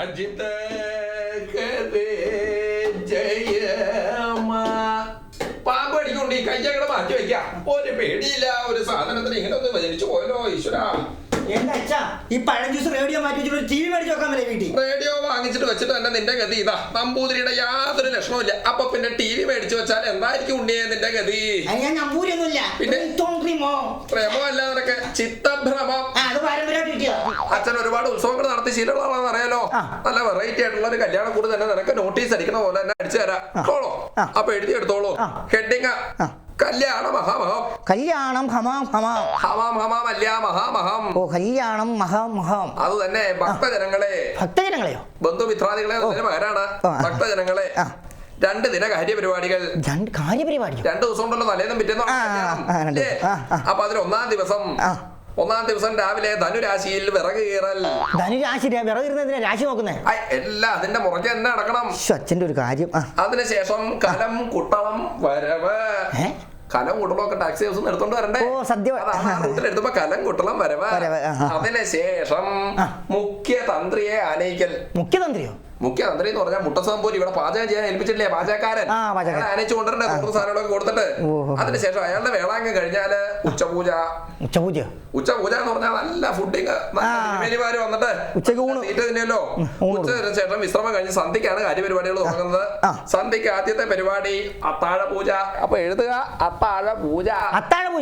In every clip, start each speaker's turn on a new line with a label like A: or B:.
A: അജിത ജയമ പാമ്പടിക്കൊണ്ട് ഈ കയ്യങ്ങളെ മാറ്റി വെക്കാം. ഒരു പേടിയില്ല, ഒരു സാധനത്തിന് ഇങ്ങനെ ഒന്ന് വലിച്ചു പോയല്ലോ ഈശ്വര.
B: എന്റെ അച്ഛാ, ഈ പഴം ജ്യൂസ് റേഡിയോ മാറ്റി വെച്ചിട്ട് ടി വി മേടിച്ച് വെക്കാൻ പറ്റില്ല വീട്ടിൽ.
A: റേഡിയോ വാങ്ങിച്ചിട്ട് വെച്ചിട്ട് തന്നെ നിന്റെ ഗതി ഇതാ. നമ്പൂതിരിയുടെ യാതൊരു ലക്ഷണവും ഇല്ല. അപ്പൊ പിന്നെ ടി വി മേടിച്ചു വെച്ചാൽ എന്തായിരിക്കും ഉണ്ണിയെ നിന്റെ ഗതി?
B: ഞാൻ നമ്പൂരിയൊന്നുമില്ല,
A: പിന്നെ പ്രേമോ അല്ല നിനക്ക് ചിത്തഭ്രമം. അച്ഛൻ ഒരുപാട് ഉത്സവങ്ങൾ നടത്തി ശീലമുള്ളതാണെന്ന് അറിയാലോ. നല്ല വെറൈറ്റി ആയിട്ടുള്ള ഒരു കല്യാണം കൂടി തന്നെ നിനക്ക് നോട്ടീസ് അടിക്കണ പോലെ തന്നെ അടിച്ചു തരാം. കേട്ടോളൂ, അപ്പൊ എഴുതിയെടുത്തോളൂ. ഹെഡിങ് കല്യാണം മഹാമഹം.
B: കല്യാണം ഹമാം ഹമാം.
A: ഹമാം ഹമാം അല്ല മഹാമഹം.
B: ഓ, കല്യാണം മഹാമഹം.
A: അത് തന്നെ.
B: ഭക്തജനങ്ങളെയോ?
A: ബന്ധുമിത്രാദികളെ പകരാണ് ഭക്തജനങ്ങളെ. 2 ദിന കാര്യപരിപാടികൾ.
B: 2
A: ദിവസം ഉണ്ടല്ലോ, തലേന്നും പിറ്റേന്നും. അപ്പൊ അതിൽ ഒന്നാം ദിവസം രാവിലെ ധനുരാശിയിൽ വിറക് കീറൽ.
B: ധനുരാശി വിറകിരുന്നതിനെ രാശി നോക്കുന്നേ
A: എല്ലാം അതിന്റെ മുറയ്ക്ക് തന്നെ നടക്കണം.
B: അച്ഛന്റെ ഒരു കാര്യം.
A: അതിനുശേഷം കലം കുട്ടളം വരവ്. കലം കുട്ടളമൊക്കെ ടാക്സി ഹൗസ് എടുത്തോണ്ട് വരണ്ടേ? റൂട്ടിലെടുത്തപ്പോ കലം കുട്ടളം വരവ്. അതിനുശേഷം മുഖ്യതന്ത്രിയെ ആനയിക്കൽ.
B: മുഖ്യതന്ത്രിയോ?
A: മുഖ്യതന്ത്രി എന്ന് പറഞ്ഞാൽ മുട്ടസം പോലും ഇവിടെ പാചകം ചെയ്യാൻ ഏൽപ്പിച്ചില്ലേ പാചകക്കാരൻ. ആനയിച്ചു കൊണ്ടുവരണ്ടേ കുറച്ച് സാധനങ്ങളൊക്കെ കൊടുത്തിട്ട്. അതിനുശേഷം അയാളുടെ വേളാങ്കം കഴിഞ്ഞാല് ഉച്ചപൂജ എന്ന് പറഞ്ഞാൽ നല്ല ഫുഡിങ്. മേലിമാര് വന്നിട്ട് തീറ്റ തന്നെയല്ലോ. ഉച്ചതിന് ശേഷം വിശ്രമം കഴിഞ്ഞ് സന്ധ്യക്കാണ് കാര്യപരിപാടികൾ തുടങ്ങുന്നത്. സന്ധ്യക്ക് ആദ്യത്തെ പരിപാടി അത്താഴ പൂജ. അപ്പൊ എഴുതുക അത്താഴ പൂജ. അത്താഴം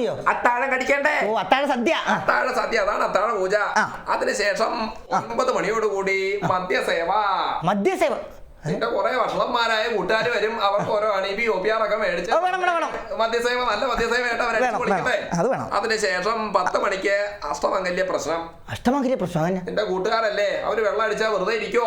A: കടിക്കണ്ടേ? അത്താഴ സദ്യ. അതാണ് അത്താഴ പൂജ. അതിനുശേഷം 9 മണിയോടുകൂടി മദ്യസേവ. നിന്റെ കുറെ വഷളന്മാരായ കൂട്ടുകാർ വരും. അവർക്ക് ഓരോ അണീബി ഒപ്പിയാറൊക്കെ മേടിച്ച് മദ്യസേവ, നല്ല മദ്യസേവയായിട്ട് അവരടിച്ചു കൊടുക്കട്ടെ. അതിനുശേഷം 10 മണിക്ക് അഷ്ടമംഗല്യ പ്രശ്നം. നിന്റെ കൂട്ടുകാരല്ലേ, അവര് വെള്ളം അടിച്ചാൽ വെറുതെ ഇരിക്കോ?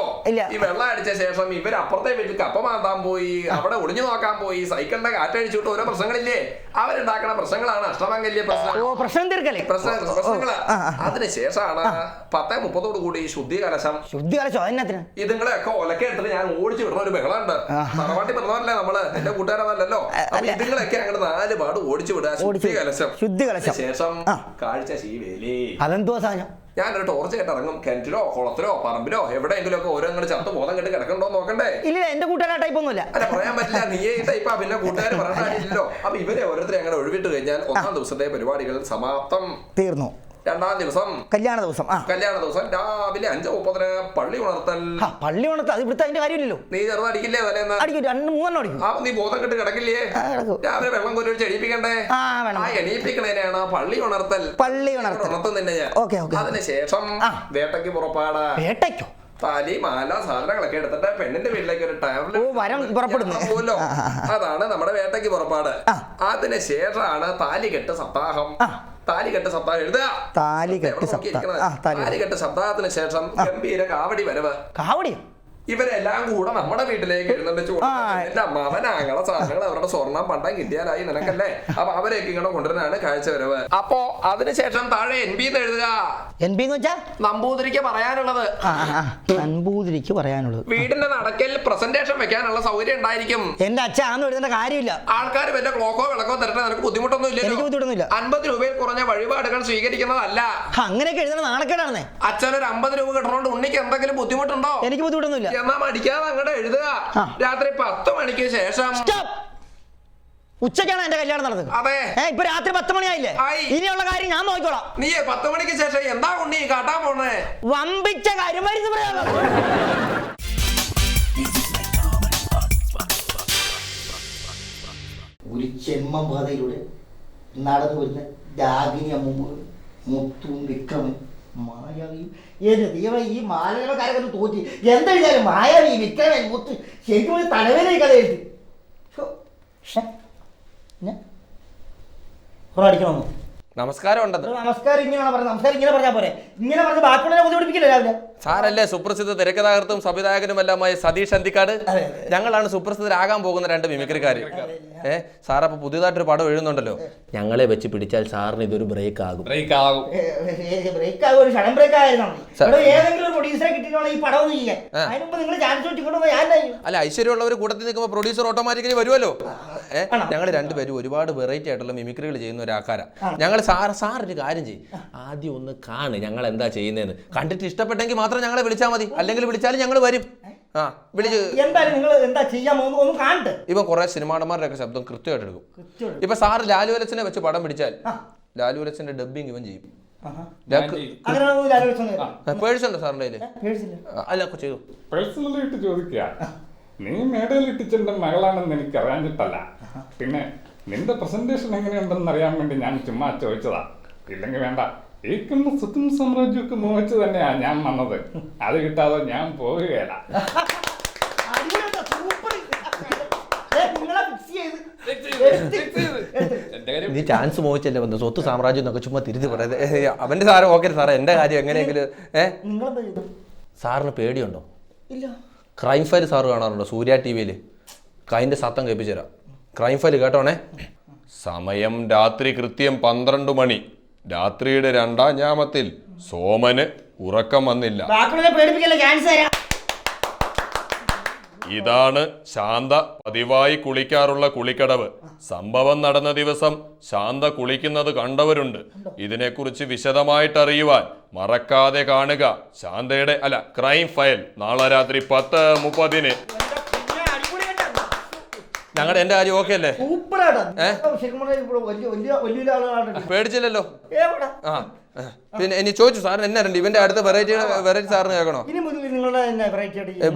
A: ഈ വെള്ളം അടിച്ച ശേഷം ഇവർ അപ്പുറത്തെ വീട്ടിൽ കപ്പ മാന്താൻ പോയി, അവിടെ ഒളിഞ്ഞു നോക്കാൻ പോയി, സൈക്കിളിന്റെ കാറ്റഴിച്ചിട്ട് ഓരോ പ്രശ്നങ്ങളില്ലേ, അവരുണ്ടാക്കുന്ന പ്രശ്നങ്ങളാണ് അഷ്ടമംഗല്യ പ്രശ്നങ്ങള്. അതിനുശേഷമാണ് 10:30 കൂടി ശുദ്ധി കലശം. ഇതുങ്ങളെയൊക്കെ ഒലക്കെടുത്തിട്ട് ഞാൻ ഓടിച്ചു വിടുന്ന ഒരു ബഹളമുണ്ട്. തറവാട്ടി പറഞ്ഞല്ലേ നമ്മള്, എന്റെ കൂട്ടുകാരല്ലോ. അപ്പൊ ഇതുങ്ങളൊക്കെ അങ്ങനെ 4 പാട് ഓടിച്ചു വിടുക. ശുദ്ധി കലശം. ശേഷം കാഴ്ച ശീവേലി. അതെന്തോ സാധനം? ഞാനൊരു ടോർച്ച് കേട്ട് ഇറങ്ങും. കിണറ്റിലോ കുളത്തിലോ പറമ്പിലോ എവിടെയെങ്കിലും ഒക്കെ ഓരോ ചത്ത് ബോധം കെട്ട് കിടക്കണ്ടോ നോക്കണ്ടേ?
B: ഇല്ല, എന്റെ കൂട്ടുകാരെ ടൈപ്പ് ഒന്നുമില്ല.
A: അല്ല, പറയാൻ പറ്റില്ല. നീയേ ഈ ടൈപ്പാ, പിന്നെ കൂട്ടുകാർ പറയണ്ടല്ലോ. അപ്പൊ ഇവരെ ഓരോരുത്തരെ അങ്ങനെ ഒഴിവിട്ട് കഴിഞ്ഞാൽ 1-ാം ദിവസത്തെ പരിപാടികൾ സമാപ്തം.
B: തീർന്നു.
A: 2-ാം ദിവസം കല്യാണ ദിവസം രാവിലെ 5:30 പള്ളി ഉണർത്തൽ. അത് ഇവിടുത്തെ അതിന്റെ കാര്യമില്ലല്ലോ. നീ ചെറുതടിക്കില്ലേ തലേന്ന്? 2-3 അടിക്കും. അപ്പൊ നീ ബോധം കെട്ട് കിടക്കില്ലേ? രാവിലെ വെള്ളം കോരി ഒഴിച്ച് എണീപ്പിക്കണ്ടേ? എണീപ്പിക്കണേനാണ് പള്ളി ഉണർത്തൽ. ഉണർത്തുന്നില്ല ഞാൻ. അതിനുശേഷം വേട്ടയ്ക്ക് പുറപ്പാട്. താലി മാല സാധനങ്ങളൊക്കെ എടുത്തിട്ട് പെണ്ണിന്റെ വീട്ടിലേക്ക് ഒരു ടയറിലോ. അതാണ് നമ്മുടെ വേട്ടയ്ക്ക് പുറപ്പാട്. അതിനുശേഷമാണ് താലികെട്ട് സപ്താഹം. താലികെട്ട് സപ്താഹം എഴുതുക. താലികെട്ട് സപ്താഹത്തിന് ശേഷം ഗംഭീര കാവടി വരവ്. ഇവരെല്ലാം കൂടെ നമ്മുടെ വീട്ടിലേക്ക് എഴുന്നള്ളിച്ചു. എന്റെ അമ്മാവനാങ്ങളെ സാധനങ്ങൾ അവരുടെ സ്വർണം പണ്ടം കിട്ടിയാലായി നിനക്കല്ലേ. അപ്പൊ അവരെയൊക്കെ ഇങ്ങനെ കൊണ്ടുവരാനാണ് കാഴ്ച വരവ്. അപ്പോ അതിനുശേഷം താഴെ NB എന്ന് എഴുതുക. NB എന്ന് വെച്ചാ നമ്പൂതിരിക്ക് പറയാനുള്ളത്. വീടിന്റെ നടക്കൽ പ്രസന്റേഷൻ വെക്കാനുള്ള സൗകര്യം ഉണ്ടായിരിക്കും.
B: എന്റെ അച്ഛൻ എഴുതേണ്ട കാര്യമില്ല.
A: ആൾക്കാർ വല്ല ക്ലോക്കോ വിളക്കോ തരട്ടെ, നിനക്ക് ബുദ്ധിമുട്ടൊന്നും ഇല്ല. 50 രൂപയിൽ കുറഞ്ഞ വഴിപാടുകൾ സ്വീകരിക്കുന്നതല്ല.
B: അങ്ങനെയൊക്കെ എഴുതുന്ന നാണക്കേടാണ്.
A: അച്ഛനൊരു 50 രൂപ കിട്ടണോണ്ട് ഉണ്ണിക്ക് എന്തെങ്കിലും ബുദ്ധിമുട്ടുണ്ടോ?
B: എനിക്ക് ബുദ്ധിമുട്ടൊന്നുമില്ല.
A: എന്നാ മടിക്കാതെ അങ്ങോട്ട് എഴുതുക. രാത്രി 10 മണിക്ക് ശേഷം.
B: ഉച്ചയ്ക്കാണ് എന്റെ കല്യാണം നടന്നത്.
A: അതെ,
B: ഇപ്പൊ രാത്രി 10 മണിയായില്ലേ? ഇനിയുള്ള കാര്യം ഞാൻ നോക്കിക്കോളാം.
A: നീ 10 മണിക്ക് ശേഷം എന്താ ഉണ്ണി കാട്ടാൻ പോണേ?
B: വമ്പിച്ച കാര്യം. ഒരു ചെമ്മപാതയിലൂടെ നടന്നു വരുന്ന ഡാഗിനി അമ്മ, മുത്തും വിക്രമൻ, മായാവിയും. എന്റെ ദൈവം, ഈ മാലകളൊക്കെ തോറ്റി എന്തെഴുതിയാലും മായാവി, വിക്രമൻ, മുത്ത് ശരിക്കും ഒരു തലവേദന കഥ എഴുതി. അടിക്കണമെന്നു.
A: നമസ്കാരം ഉണ്ടത്.
B: നമസ്കാരം ഇങ്ങനെ പറഞ്ഞാൽ പോരെ. ഇങ്ങനെ പറഞ്ഞ് ബാക്കിയുള്ളവരെ ബുദ്ധിമുട്ടിക്കില്ല. രാവിലെ
A: സാറല്ലേ സുപ്രസിദ്ധ തിരക്കഥാകൃത്തും സംവിധായകനുമെല്ലാമായ സതീഷ് അന്തിക്കാട്. ഞങ്ങളാണ് സുപ്രസിദ്ധരാകാൻ പോകുന്ന 2 മിമിക്രിക്കാര്. സാറപ്പൊ പുതിയതായിട്ടൊരു പടം എഴുതുന്നുണ്ടല്ലോ. ഞങ്ങളെ വെച്ച് പിടിച്ചാൽ സാറിന് ഇതൊരു ബ്രേക്ക് ആകും. അല്ല, ഐശ്വര്യമുള്ളവർ കൂട്ടത്തിൽ നിൽക്കുമ്പോൾ പ്രൊഡ്യൂസർ ഓട്ടോമാറ്റിക്കലി വരുമല്ലോ. ഞങ്ങൾ 2 പേരും ഒരുപാട് വെറൈറ്റി ആയിട്ടുള്ള മിമിക്രികൾ ചെയ്യുന്ന ഒരു ആൾക്കാരാണ് ഞങ്ങൾ. സാർ ഒരു കാര്യം ചെയ്യും, ആദ്യം ഒന്ന് കാണ് ഞങ്ങൾ എന്താ ചെയ്യുന്നതെന്ന്. കണ്ടിട്ട് ഇഷ്ടപ്പെട്ടെങ്കിൽ മാത്രം ഞങ്ങളെ വിളിച്ചാൽ മതി, അല്ലെങ്കിൽ വിളിച്ചാലും ഞങ്ങൾ വരും. ആ വിളിച്ച്
B: എന്തായാലും നിങ്ങൾ എന്താ ചെയ്യാൻ ഒന്ന് കാണട്ടെ.
A: ഇവൻ കുറെ സിനിമാടന്മാരുടെ ഒക്കെ ശബ്ദം കൃത്യമായിട്ട് എടുക്കും. ഇപ്പൊ സാറ് ലാലു വലച്ചനെ വെച്ച് പടം പിടിച്ചാൽ ലാലു വലച്ചന്റെ ഡബ്ബിങ് ഇവൻ ചെയ്യും. പേഴ്സുണ്ടോ സാറിന്റെ കയ്യില്? അല്ല ചെയ്തു.
C: പേഴ്സണലി ഇട്ട് ചോദിക്കുക, നീ മേടയിൽ ഇട്ടിച്ചെന്റെ മകളാണെന്ന് എനിക്ക് അറിയാഞ്ഞിട്ടല്ല, പിന്നെ നിന്റെ പ്രസന്റേഷൻ എങ്ങനെയുണ്ടെന്ന് അറിയാൻ വേണ്ടി ഞാൻ ചുമ്മാ ചോദിച്ചതാ. ഇല്ലെങ്കിൽ വേണ്ട, ഈ കണ്ണ സ്വത്തും സാമ്രാജ്യമൊക്കെ മോഹിച്ച് തന്നെയാ ഞാൻ വന്നത്. അത് കിട്ടാതെ ഞാൻ പോവുകയല്ല.
A: നീ ചാൻസ് മോഹിച്ചല്ലേ വന്നു, സ്വത്ത് സാമ്രാജ്യം എന്നൊക്കെ ചുമ്മാ തിരിച്ച് പറയുന്നത്. അവന്റെ സാറ് ഓക്കെ സാറേ, എന്റെ കാര്യം എങ്ങനെയെങ്കിലും. സാറിന് പേടിയുണ്ടോ? ക്രൈം ഫയൽ സാറ് കാണാറുണ്ടോ സൂര്യ TV-യിൽ? അതിന്റെ സത്തം കേൾപ്പിച്ചു തരാം. ക്രൈം ഫയൽ കേട്ടോണേ. സമയം രാത്രി കൃത്യം 12 മണി. രാത്രിയുടെ 2-ാം യാമത്തിൽ സോമന് ഉറക്കം വന്നില്ല. ഇതാണ് ശാന്ത പതിവായി കുളിക്കാറുള്ള കുളിക്കടവ്. സംഭവം നടന്ന ദിവസം ശാന്ത കുളിക്കുന്നത് കണ്ടവരുണ്ട്. ഇതിനെക്കുറിച്ച് വിശദമായിട്ട് അറിയുവാൻ മറക്കാതെ കാണുക ശാന്തയുടെ ക്രൈം ഫയൽ. നാളെ രാത്രി 10:30. ഞങ്ങളുടെ എന്റെ കാര്യം ഓക്കെ അല്ലേ? പേടിച്ചില്ലല്ലോ. പിന്നെ ഇനി ചോദിച്ചു സാറിന് എന്നാ ഉണ്ട് ഇവന്റെ അടുത്ത വെറൈറ്റി സാറിന് കേൾക്കണോ?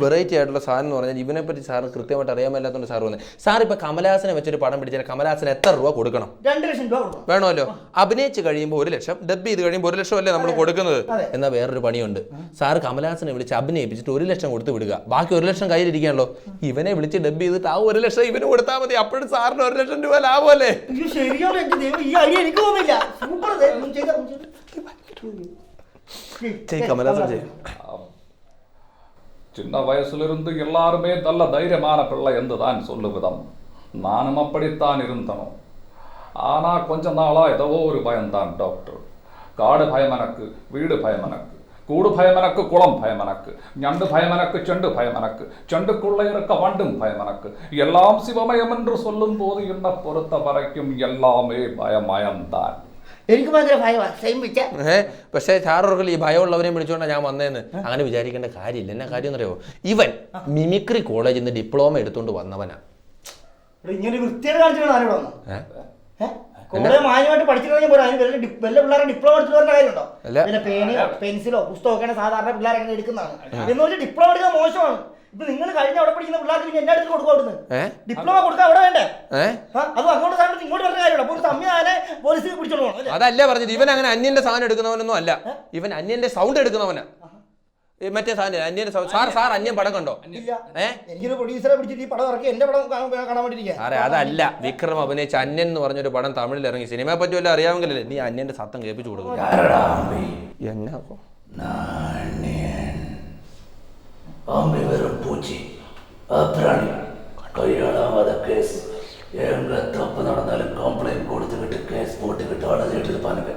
A: വെറൈറ്റി ആയിട്ടുള്ള സാധനം എന്ന് പറഞ്ഞാൽ ഇവനെ പറ്റി സാറിന് കൃത്യമായിട്ട് അറിയാൻ മേലാത്തോണ്ട് സാർ വന്നത്. സാർ ഇപ്പൊ കമലഹാസനെ വെച്ചൊരു പടം പിടിച്ചാൽ കമലഹാസന് എത്ര രൂപ കൊടുക്കണം?
B: 2 ലക്ഷം രൂപ
A: വേണമല്ലോ. അഭിനയിച്ച് കഴിയുമ്പോൾ 1 ലക്ഷം, ഡബ് ചെയ്ത് കഴിയുമ്പോൾ 1 ലക്ഷം അല്ലേ നമ്മൾ കൊടുക്കുന്നത്. എന്നാൽ വേറൊരു പണിയുണ്ട്. സാർ കമലഹാസനെ വിളിച്ച് അഭിനയിപ്പിച്ചിട്ട് 1 ലക്ഷം കൊടുത്ത് വിടുക, ബാക്കി 1 ലക്ഷം കയ്യിലിരിക്കാണല്ലോ. ഇവനെ വിളിച്ച് ഡബ് ചെയ്തിട്ട് ആ 1 ലക്ഷം ഇവന് കൊടുത്താൽ മതി. അപ്പോഴും സാറിന് 1 ലക്ഷം രൂപ ലാഭമല്ലേ?
C: சின்ன வயசுலிருந்து எல்லாருமே நல்ல தைரியமான பிள்ளை என்று தான் சொல்லுவிதம். நானும் அப்படித்தான் இருந்தனும். ஆனா கொஞ்ச நாளா ஏதோ ஒரு பயம்தான் டாக்டர். காடு பயம் எனக்கு, வீடு பயம் எனக்கு, கூடு பயம் எனக்கு, குளம் பயம் எனக்கு, ஞண்டு பயம் எனக்கு, செண்டு பயம் எனக்கு, செண்டுக்குள்ளே இருக்க வண்டும் பயம் எனக்கு. எல்லாம் சிவமயம் என்று சொல்லும் போது என்னை பொறுத்த வரைக்கும் எல்லாமே பயமயம்தான்.
B: എനിക്ക് ഭയങ്കര ഭയമാണ്.
A: പക്ഷേ സാറോർക്കൽ ഈ ഭയമുള്ളവരെയും വിളിച്ചുകൊണ്ടാണ് ഞാൻ വന്നതെന്ന് അങ്ങനെ വിചാരിക്കേണ്ട കാര്യമില്ല. എന്നാ കാര്യം എന്നറിയോ? ഇവൻ മിമിക്രി കോളേജിൽ നിന്ന് ഡിപ്ലോമ എടുത്തോണ്ട് വന്നവനാ.
B: ഇങ്ങനെ വൃത്തിയായിട്ട് കാണിച്ചാണ് മാന്യമായിട്ട് പഠിച്ചിട്ടുണ്ടെങ്കിൽ പോരാ. വല്ല പിള്ളേരെ ഡിപ്ലോമ എടുത്തിട്ട് വരേണ്ട കാര്യമുണ്ടോ? പിന്നെ പേന് പെൻസിലോ പുസ്തകമൊക്കെയാണ് സാധാരണ പിള്ളേർ അങ്ങനെ എടുക്കുന്നതാണ്. എന്ന് വെച്ചാൽ ഡിപ്ലോമ എടുക്കാൻ മോശമാണ്. ഇപ്പൊ നിങ്ങൾ കഴിഞ്ഞ അവിടെ പഠിക്കുന്ന പിള്ളേർക്ക് പിന്നെ എന്റെ അടുത്ത് കൊടുക്കും. അവിടുന്ന് ഡിപ്ലോമ കൊടുക്കാൻ അവിടെ വേണ്ടേ? അത് അങ്ങോട്ട് സാധനം ഇങ്ങോട്ട് പറഞ്ഞ കാര്യമുണ്ടോ? അപ്പൊ ഒരു സംവിധാനം പോലീസ് പിടിച്ചോളൂ.
A: അതല്ല പറഞ്ഞത്. ഇവൻ അങ്ങനെ അന്യന്റെ സാധനം എടുക്കുന്നവനൊന്നും അല്ല. ഇവൻ അന്യന്റെ സൗണ്ട് എടുക്കുന്നവനാ. മറ്റേ സാധനം അന്യന്റെ സാർ അന്യൻ പടം കണ്ടോ?
B: എനിക്കൊരു പ്രൊഡ്യൂസറെ പിടിച്ചിട്ട് ഈ പടം ഇറക്കി എന്റെ പടം കാണാൻ വേണ്ടിയിരിക്കുക.
A: അതെ അതല്ല, വിക്രം അഭിനയിച്ച അന്യൻ എന്ന് പറഞ്ഞൊരു പടം തമിഴിൽ ഇറങ്ങി. സിനിമയെ പറ്റി വല്ല അറിയാമെങ്കിലല്ലേ നീ അന്യന്റെ സത്തം കേൾപ്പിച്ചു കൊടുക്കും. എന്നാ
D: அம்பி வெறும் பூச்சி அப்ராணி கையாளாத கேஸ். எங்க தப்பு நடந்தாலும் கம்ப்ளைண்ட் கொடுத்துக்கிட்டு கேஸ் போட்டுக்கிட்டு அடைஞ்சிட்டு இருப்பானுங்க.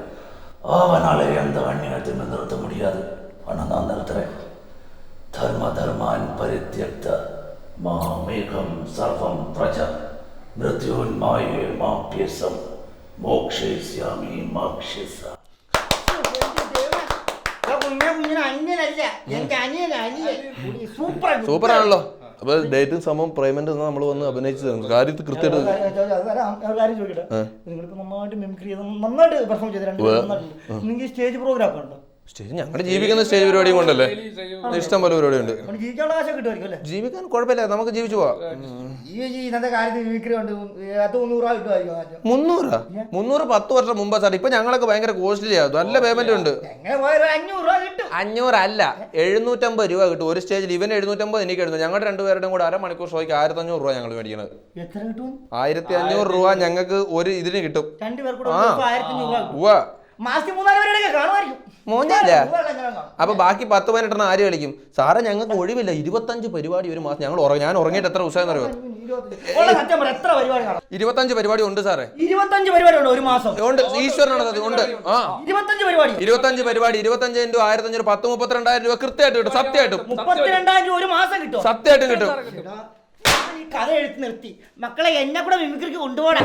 D: அவனால எந்த அந்நியத்தையும் நிறுத்த முடியாது. ஆனால் நான் நிறுத்துறேன். தர்மான் பரித்யக்த மாமேகம் சர்வம் பிரஜா மிருத்யோன்மாயே மாப்யசம் மோக்ஷேஸ்யாமி மாக்ஷேசா.
A: സൂപ്പറാണല്ലോ. അപ്പൊ ഡേറ്റും സമയം പ്രേമന്റ് നമ്മൾ വന്ന് അഭിനയിച്ചു കാര്യത്തിൽ കൃത്യമായിട്ട്
B: നിങ്ങളിപ്പോ നന്നായിട്ട് മിമിക്രി ചെയ്ത് നന്നായിട്ട് പെർഫോം ചെയ്ത് നിങ്ങൾക്ക് സ്റ്റേജ് പ്രോഗ്രാം ഒക്കെ ഉണ്ടോ?
A: സ്റ്റേജ് ഞങ്ങളുടെ ജീവിക്കുന്ന സ്റ്റേജ് പരിപാടിയും കൊണ്ടല്ലേ ഇഷ്ടം പോലെ പരിപാടി ഉണ്ട്. ജീവിക്കാൻ കുഴപ്പമില്ല, നമുക്ക് ജീവിച്ചു പോവാം. 300 10 വർഷം മുമ്പ് സാർ. ഇപ്പൊ ഞങ്ങളൊക്കെ ഭയങ്കര കോസ്റ്റ്ലി ആകും. നല്ല പേയ്മെന്റ് ഉണ്ട്. 500 അല്ല 750 രൂപ കിട്ടും ഒരു സ്റ്റേജിൽ. ഇവന് 750, എനിക്ക് 700. ഞങ്ങളുടെ രണ്ടുപേരുടെയും കൂടെ അരമണിക്കൂർ ഷോയ്ക്ക് 1500 രൂപ ഞങ്ങൾ മേടിക്കുന്നത്. 1500 രൂപ ഞങ്ങൾക്ക് ഒരു ഇതിന് കിട്ടും. അപ്പൊ ബാക്കി 10-18 ആര് കളിക്കും സാറേ? ഞങ്ങൾക്ക് ഒഴിവില്ല. 25 പരിപാടി ഒരു മാസം. ഞാൻ ഉറങ്ങിയിട്ട് എത്ര ദിവസം അറിയോ? 25 പരിപാടി ഉണ്ട് സാറേ.
B: 25 പരിപാടി ഉണ്ട് ഒരു മാസം?
A: ഉണ്ട്, ഈശ്വരനാണ് അത്. ഉണ്ട്. 25 പരിപാടി 25 × 1500 10-32,000 രൂപ കൃത്യമായിട്ട് കിട്ടും. സത്യമായിട്ടും
B: 32,000 രൂപ ഒരു മാസം കിട്ടും.
A: സത്യമായിട്ടും കിട്ടും.
B: കഥ എഴുത്ത് നിർത്തി മക്കളെ, എന്നെ കൂടെ മിമിക്രിക്ക് കൊണ്ടുപോകണം.